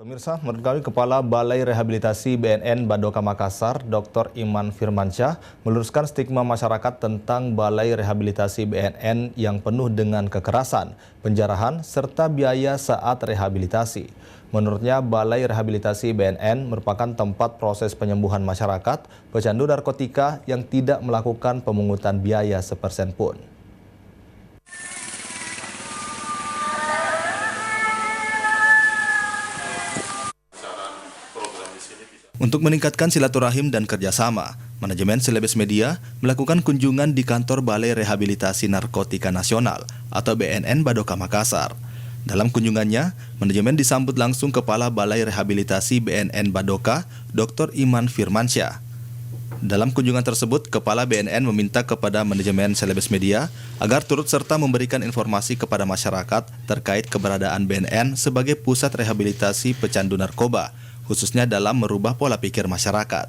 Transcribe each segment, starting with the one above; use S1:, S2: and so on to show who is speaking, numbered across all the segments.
S1: Pemirsa, menurut kami Kepala Balai Rehabilitasi BNN Badoka Makassar, Dr. Iman Firmansyah, meluruskan stigma masyarakat tentang Balai Rehabilitasi BNN yang penuh dengan kekerasan, penjarahan, serta biaya saat rehabilitasi. Menurutnya, Balai Rehabilitasi BNN merupakan tempat proses penyembuhan masyarakat pecandu narkotika yang tidak melakukan pemungutan biaya sepersen pun. Untuk meningkatkan silaturahim dan kerjasama, manajemen Celebes Media melakukan kunjungan di kantor Balai Rehabilitasi Narkotika Nasional atau BNN Badoka Makassar. Dalam kunjungannya, manajemen disambut langsung Kepala Balai Rehabilitasi BNN Badoka, Dr. Iman Firmansyah. Dalam kunjungan tersebut, Kepala BNN meminta kepada manajemen Celebes Media agar turut serta memberikan informasi kepada masyarakat terkait keberadaan BNN sebagai pusat rehabilitasi pecandu narkoba, khususnya dalam merubah pola pikir masyarakat.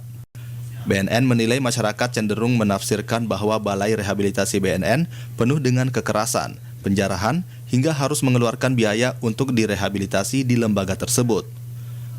S1: BNN menilai masyarakat cenderung menafsirkan bahwa Balai Rehabilitasi BNN penuh dengan kekerasan, penjarahan, hingga harus mengeluarkan biaya untuk direhabilitasi di lembaga tersebut.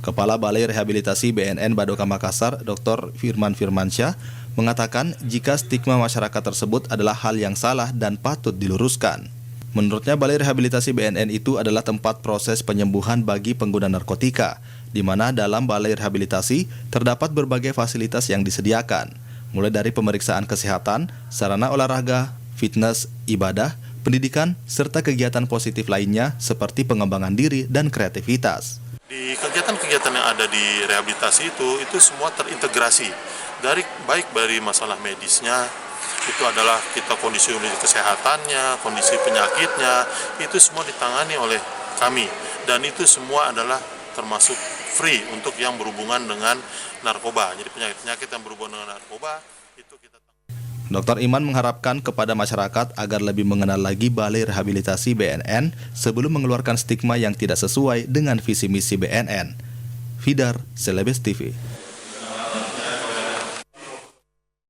S1: Kepala Balai Rehabilitasi BNN Badoka Makassar, Dr. Iman Firmansyah, mengatakan jika stigma masyarakat tersebut adalah hal yang salah dan patut diluruskan. Menurutnya, Balai Rehabilitasi BNN itu adalah tempat proses penyembuhan bagi pengguna narkotika, di mana dalam Balai Rehabilitasi terdapat berbagai fasilitas yang disediakan, mulai dari pemeriksaan kesehatan, sarana olahraga, fitness, ibadah, pendidikan, serta kegiatan positif lainnya seperti pengembangan diri dan kreativitas.
S2: Di kegiatan-kegiatan yang ada di rehabilitasi itu semua terintegrasi, baik dari masalah medisnya, itu adalah kita kondisi kesehatannya, kondisi penyakitnya, itu semua ditangani oleh kami, dan itu semua adalah termasuk free untuk yang berhubungan dengan narkoba. Jadi penyakit-penyakit yang berhubungan dengan narkoba itu kita
S1: Dr. Iman mengharapkan kepada masyarakat agar lebih mengenal lagi Balai Rehabilitasi BNN sebelum mengeluarkan stigma yang tidak sesuai dengan visi misi BNN. Fidar, Celebes TV.